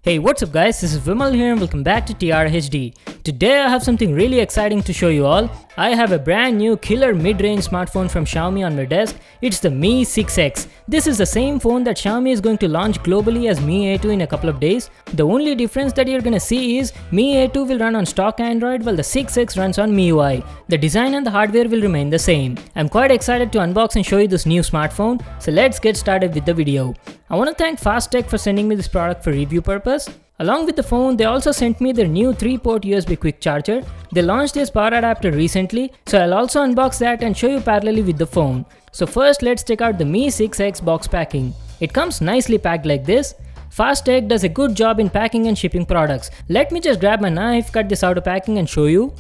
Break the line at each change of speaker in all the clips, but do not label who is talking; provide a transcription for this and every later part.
Hey, what's up guys, this is Vimal here and welcome back to TRHD. Today I have something really exciting to show you all. I have a brand new killer mid-range smartphone from Xiaomi on my desk. It's the Mi 6X. This is the same phone that Xiaomi is going to launch globally as Mi A2 in a couple of days. The only difference that you're gonna see is Mi A2 will run on stock Android while the 6X runs on MIUI. The design and the hardware will remain the same. I'm quite excited to unbox and show you this new smartphone, so let's get started with the video. I want to thank Fastech for sending me this product for review purpose. Along with the phone, they also sent me their new 3-port USB quick charger. They launched this power adapter recently, so I'll also unbox that and show you parallelly with the phone. So first let's check out the Mi 6X box packing. It comes nicely packed like this. Fastech does a good job in packing and shipping products. Let me just grab my knife, cut this out of packing and show you.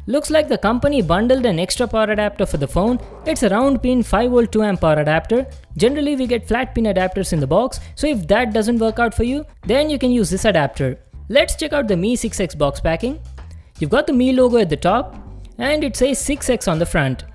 Looks like the company bundled an extra power adapter for the phone. It's a round pin 5V 2A power adapter. Generally we get flat pin adapters in the box, so if that doesn't work out for you, then you can use this adapter. Let's check out the Mi 6X box packing. You've got the Mi logo at the top and it says 6X on the front.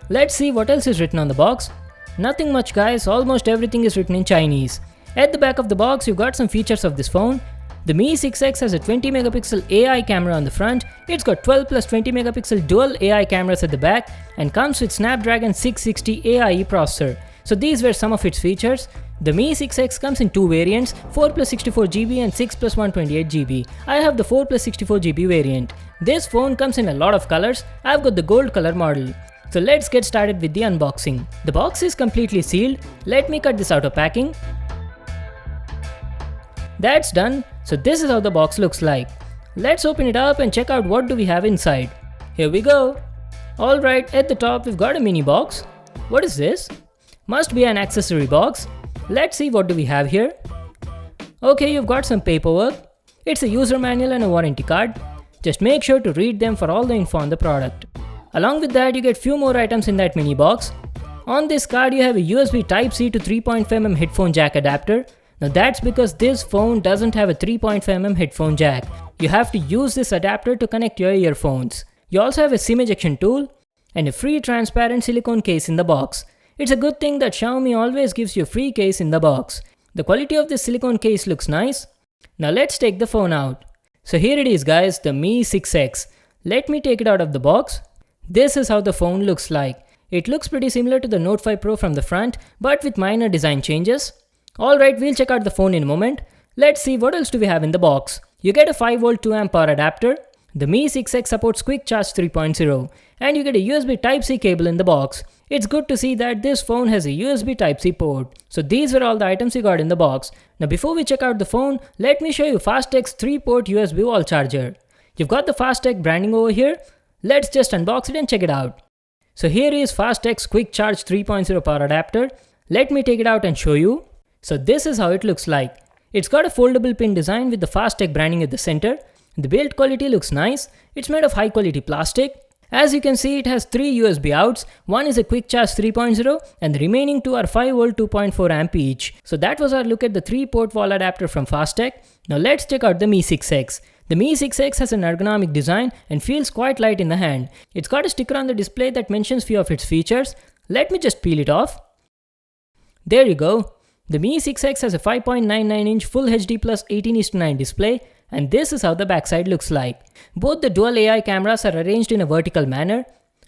Let's see what else is written on the box. Nothing much guys, almost everything is written in Chinese. At the back of the box you've got some features of this phone. The Mi 6X has a 20 megapixel AI camera on the front. It's got 12 plus 20 megapixel dual AI cameras at the back and comes with Snapdragon 660 AIE processor. So these were some of its features. The Mi 6X comes in two variants, 4 plus 64GB and 6 plus 128GB. I have the 4 plus 64GB variant. This phone comes in a lot of colors. I've got the gold color model. So let's get started with the unboxing. The box is completely sealed. Let me cut this out of packing. That's done. So this is how the box looks like. Let's open it up and check out what do we have inside. Here we go. Alright, at the top we've got a mini box. What is this? Must be an accessory box. Let's see what do we have here. Okay, you've got some paperwork. It's a user manual and a warranty card. Just make sure to read them for all the info on the product. Along with that you get few more items in that mini box. On this card you have a USB Type-C to 3.5mm headphone jack adapter. Now that's because this phone doesn't have a 3.5mm headphone jack. You have to use this adapter to connect your earphones. You also have a SIM ejection tool and a free transparent silicone case in the box. It's a good thing that Xiaomi always gives you a free case in the box. The quality of this silicone case looks nice. Now let's take the phone out. So here it is guys, the Mi 6X. Let me take it out of the box. This is how the phone looks like. It looks pretty similar to the Note 5 Pro from the front, but with minor design changes. Alright, we'll check out the phone in a moment. Let's see what else do we have in the box. You get a 5V 2A power adapter. The Mi 6X supports Quick Charge 3.0 and you get a USB Type-C cable in the box. It's good to see that this phone has a USB Type-C port. So these were all the items you got in the box. Now before we check out the phone, let me show you Fastech's 3-port USB wall charger. You've got the Fastech branding over here. Let's just unbox it and check it out. So here is Fastech's Quick Charge 3.0 power adapter. Let me take it out and show you. So this is how it looks like. It's got a foldable pin design with the Fastech branding at the center. The build quality looks nice. It's made of high quality plastic. As you can see, it has 3 USB outs. One is a Quick Charge 3.0 and the remaining 2 are 5V 2.4A each. So that was our look at the 3-port wall adapter from Fastech. Now let's check out the Mi 6X. The Mi 6X has an ergonomic design and feels quite light in the hand. It's got a sticker on the display that mentions few of its features. Let me just peel it off. There you go. The Mi 6X has a 5.99-inch Full HD Plus 18:9 display and this is how the backside looks like. Both the dual AI cameras are arranged in a vertical manner.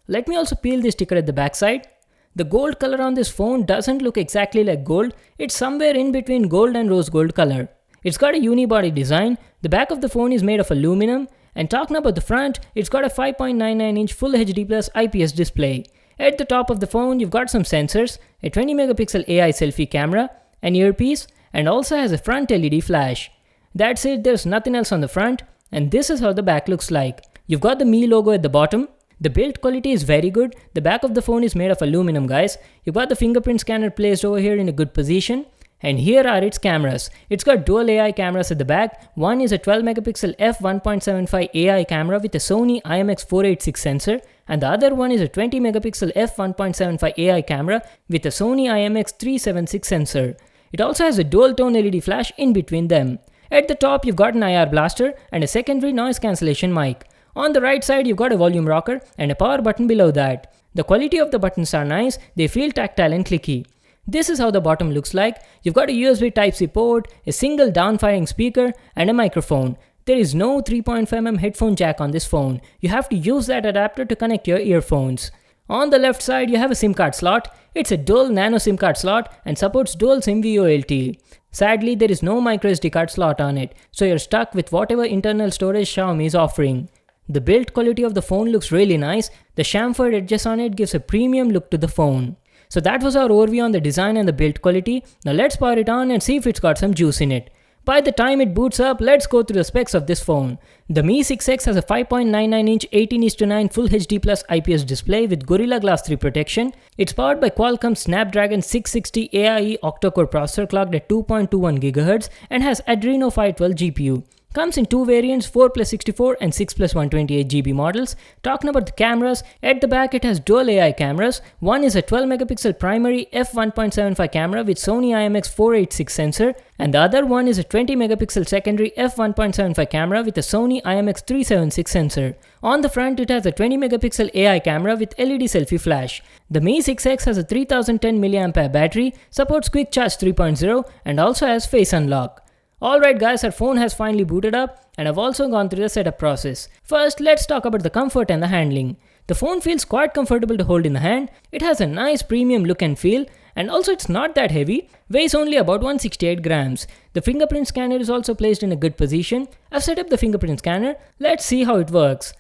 Let me also peel the sticker at the backside. The gold color on this phone doesn't look exactly like gold. It's somewhere in between gold and rose gold color. It's got a unibody design. The back of the phone is made of aluminum and talking about the front, it's got a 5.99-inch Full HD Plus IPS display. At the top of the phone, you've got some sensors, a 20 megapixel AI selfie camera, an earpiece, and also has a front LED flash. That's it, there's nothing else on the front, and this is how the back looks like. You've got the Mi logo at the bottom. The build quality is very good. The back of the phone is made of aluminum guys. You've got the fingerprint scanner placed over here in a good position. And here are its cameras. It's got dual AI cameras at the back. One is a 12 megapixel f1.75 AI camera with a Sony IMX486 sensor. And the other one is a 20 megapixel f1.75 AI camera with a Sony IMX376 sensor. It also has a dual tone LED flash in between them. At the top you've got an IR blaster and a secondary noise cancellation mic. On the right side you've got a volume rocker and a power button below that. The quality of the buttons are nice, they feel tactile and clicky. This is how the bottom looks like. You've got a USB Type-C port, a single down-firing speaker, and a microphone. There is no 3.5mm headphone jack on this phone. You have to use that adapter to connect your earphones. On the left side, you have a SIM card slot. It's a dual nano SIM card slot and supports dual SIM VoLTE. Sadly, there is no microSD card slot on it, so you're stuck with whatever internal storage Xiaomi is offering. The build quality of the phone looks really nice. The chamfered edges on it gives a premium look to the phone. So that was our overview on the design and the build quality. Now let's power it on and see if it's got some juice in it. By the time it boots up, let's go through the specs of this phone. The Mi 6X has a 5.99-inch 18:9 Full HD Plus IPS display with Gorilla Glass 3 protection. It's powered by Qualcomm's Snapdragon 660 AIE octa-core processor clocked at 2.21 GHz and has Adreno 512 GPU. Comes in two variants, 4+64 and 6+128 GB models. Talking about the cameras, at the back it has dual AI cameras. One is a 12 megapixel primary f1.75 camera with Sony IMX486 sensor, and the other one is a 20 megapixel secondary f1.75 camera with a Sony IMX376 sensor. On the front it has a 20 megapixel AI camera with LED selfie flash. The Mi 6X has a 3010 mAh battery, supports Quick Charge 3.0 and also has Face Unlock. Alright guys, our phone has finally booted up and I've also gone through the setup process. First, let's talk about the comfort and the handling. The phone feels quite comfortable to hold in the hand. It has a nice premium look and feel, and also it's not that heavy, weighs only about 168 grams. The fingerprint scanner is also placed in a good position. I've set up the fingerprint scanner. Let's see how it works.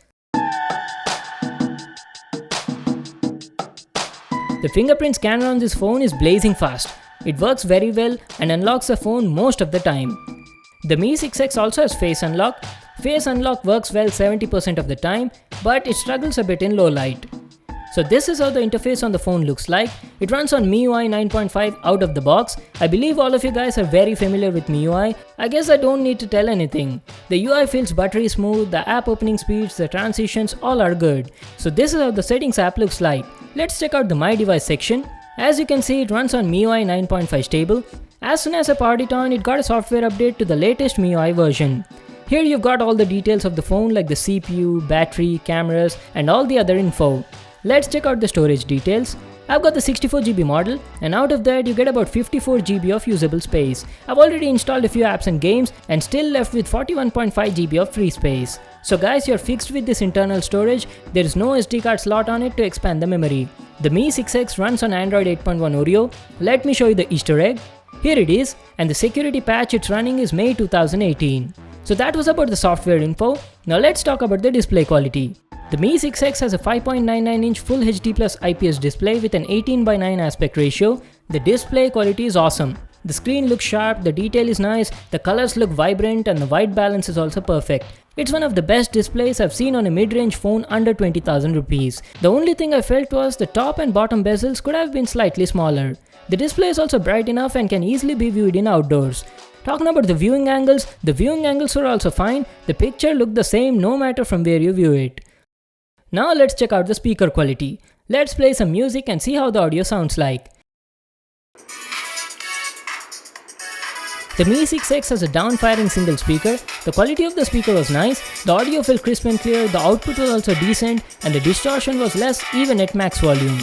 The fingerprint scanner on this phone is blazing fast. It works very well and unlocks the phone most of the time. The Mi 6X also has Face Unlock. Face Unlock works well 70% of the time, but it struggles a bit in low light. So this is how the interface on the phone looks like. It runs on MIUI 9.5 out of the box. I believe all of you guys are very familiar with MIUI. I guess I don't need to tell anything. The UI feels buttery smooth, the app opening speeds, the transitions, all are good. So this is how the settings app looks like. Let's check out the My Device section. As you can see, it runs on MIUI 9.5 stable. As soon as I powered it on, it got a software update to the latest MIUI version. Here you've got all the details of the phone like the CPU, battery, cameras and all the other info. Let's check out the storage details. I've got the 64GB model and out of that you get about 54GB of usable space. I've already installed a few apps and games and still left with 41.5GB of free space. So guys, you're fixed with this internal storage. There is no SD card slot on it to expand the memory. The Mi 6X runs on Android 8.1 Oreo. Let me show you the Easter egg. Here it is, and the security patch it's running is May 2018. So that was about the software info. Now let's talk about the display quality. The Mi 6X has a 5.99-inch Full HD Plus IPS display with an 18:9 aspect ratio. The display quality is awesome. The screen looks sharp, the detail is nice, the colors look vibrant and the white balance is also perfect. It's one of the best displays I've seen on a mid-range phone under 20,000 rupees. The only thing I felt was the top and bottom bezels could have been slightly smaller. The display is also bright enough and can easily be viewed in outdoors. Talking about the viewing angles were also fine. The picture looked the same no matter from where you view it. Now let's check out the speaker quality. Let's play some music and see how the audio sounds like. The Mi 6X has a down-firing single speaker. The quality of the speaker was nice, the audio felt crisp and clear, the output was also decent, and the distortion was less even at max volume.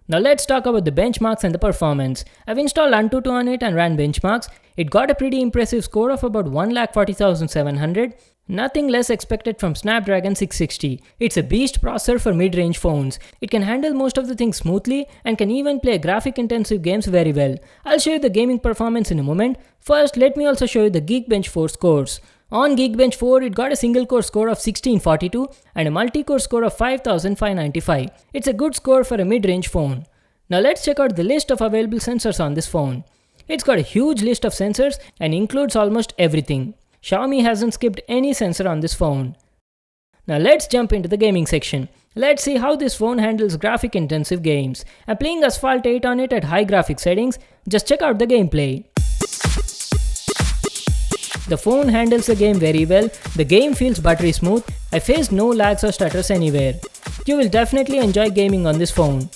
Now let's talk about the benchmarks and the performance. I've installed Antutu on it and ran benchmarks. It got a pretty impressive score of about 1,40,700. Nothing less expected from Snapdragon 660. It's a beast processor for mid-range phones. It can handle most of the things smoothly and can even play graphic-intensive games very well. I'll show you the gaming performance in a moment. First, let me also show you the Geekbench 4 scores. On Geekbench 4, it got a single-core score of 1642 and a multi-core score of 5595. It's a good score for a mid-range phone. Now let's check out the list of available sensors on this phone. It's got a huge list of sensors and includes almost everything. Xiaomi hasn't skipped any sensor on this phone. Now let's jump into the gaming section. Let's see how this phone handles graphic intensive games. I'm playing Asphalt 8 on it at high graphic settings. Just check out the gameplay. The phone handles the game very well. The game feels buttery smooth. I faced no lags or stutters anywhere. You will definitely enjoy gaming on this phone.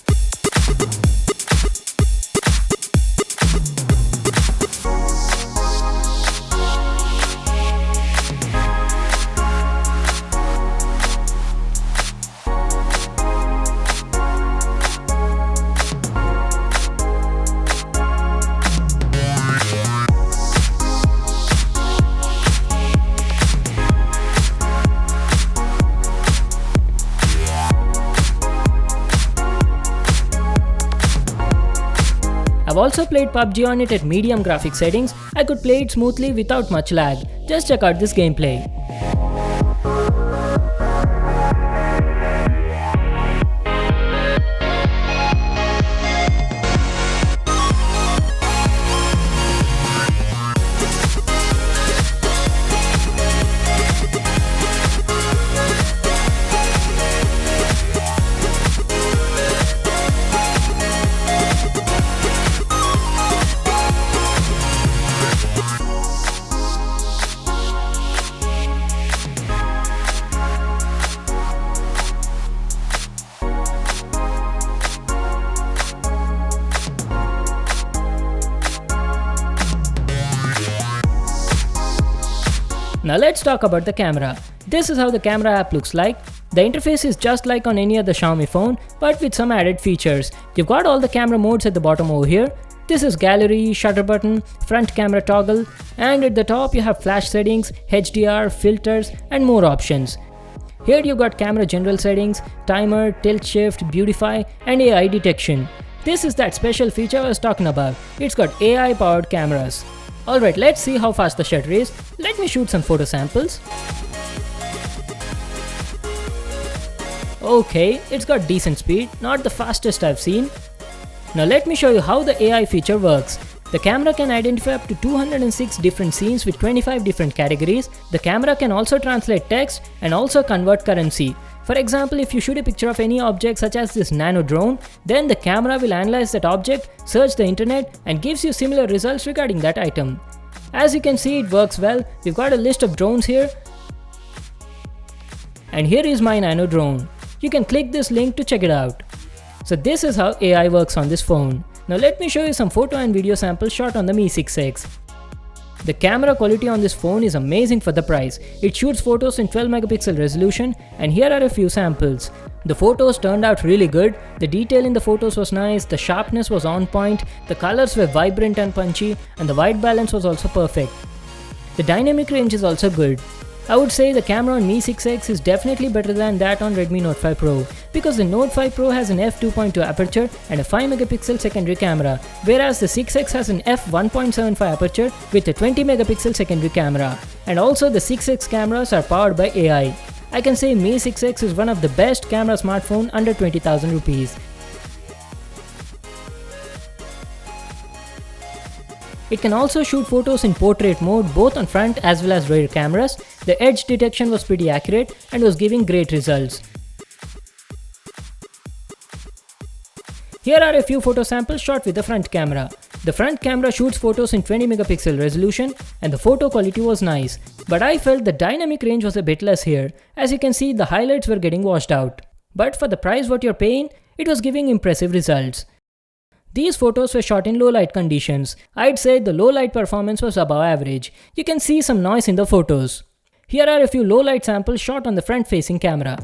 I've also played PUBG on it at medium graphics settings. I could play it smoothly without much lag. Just check out this gameplay. Now let's talk about the camera. This is how the camera app looks like. The interface is just like on any other Xiaomi phone, but with some added features. You've got all the camera modes at the bottom over here. This is gallery, shutter button, front camera toggle, and at the top you have flash settings, HDR, filters, and more options. Here you've got camera general settings, timer, tilt shift, beautify, and AI detection. This is that special feature I was talking about. It's got AI powered cameras. Alright, let's see how fast the shutter is. Let me shoot some photo samples. Okay, it's got decent speed, not the fastest I've seen. Now let me show you how the AI feature works. The camera can identify up to 206 different scenes with 25 different categories. The camera can also translate text and also convert currency. For example, if you shoot a picture of any object such as this nano drone, then the camera will analyze that object, search the internet, and gives you similar results regarding that item. As you can see, it works well. We've got a list of drones here. And here is my nano drone. You can click this link to check it out. So this is how AI works on this phone. Now let me show you some photo and video samples shot on the Mi 6X. The camera quality on this phone is amazing for the price. It shoots photos in 12 megapixel resolution, and here are a few samples. The photos turned out really good. The detail in the photos was nice, the sharpness was on point, the colors were vibrant and punchy, and the white balance was also perfect. The dynamic range is also good. I would say the camera on Mi 6X is definitely better than that on Redmi Note 5 Pro, because the Note 5 Pro has an f2.2 aperture and a 5 megapixel secondary camera, whereas the 6X has an f1.75 aperture with a 20 megapixel secondary camera. And also the 6X cameras are powered by AI. I can say Mi 6X is one of the best camera smartphone under 20,000 rupees. It can also shoot photos in portrait mode both on front as well as rear cameras. The edge detection was pretty accurate and was giving great results. Here are a few photo samples shot with the front camera. The front camera shoots photos in 20 megapixel resolution and the photo quality was nice, but I felt the dynamic range was a bit less here. As you can see, the highlights were getting washed out. But for the price what you're paying, it was giving impressive results. These photos were shot in low light conditions. I'd say the low light performance was above average. You can see some noise in the photos. Here are a few low light samples shot on the front facing camera.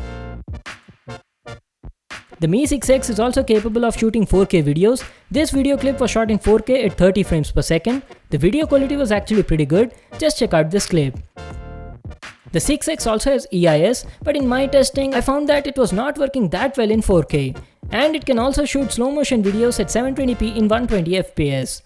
The Mi 6X is also capable of shooting 4K videos. This video clip was shot in 4K at 30 frames per second. The video quality was actually pretty good. Just check out this clip. The 6X also has EIS, but in my testing, I found that it was not working that well in 4K. And it can also shoot slow motion videos at 720p in 120 fps.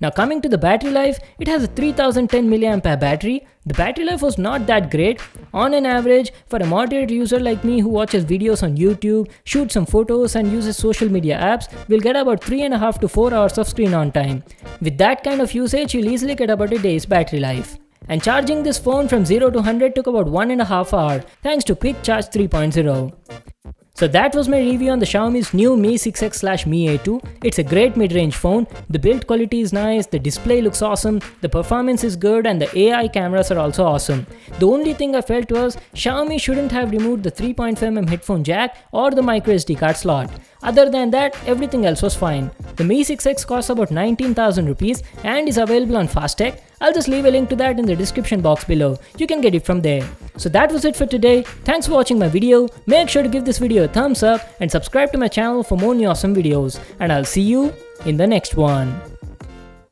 Now coming to the battery life, it has a 3010 mAh battery. The battery life was not that great. On an average, for a moderate user like me who watches videos on YouTube, shoots some photos and uses social media apps, will get about 3.5 to 4 hours of screen on time. With that kind of usage, you'll easily get about a day's battery life. And charging this phone from 0 to 100 took about 1.5 hours thanks to Quick Charge 3.0. So that was my review on the Xiaomi's new Mi 6X/Mi A2. It's a great mid-range phone. The build quality is nice, the display looks awesome, the performance is good, and the AI cameras are also awesome. The only thing I felt was Xiaomi shouldn't have removed the 3.5mm headphone jack or the microSD card slot. Other than that, everything else was fine. The Mi 6X costs about 19,000 rupees and is available on Fastech. I'll just leave a link to that in the description box below. You can get it from there. So that was it for today. Thanks for watching my video. Make sure to give this video a thumbs up and subscribe to my channel for more new awesome videos. And I'll see you in the next one.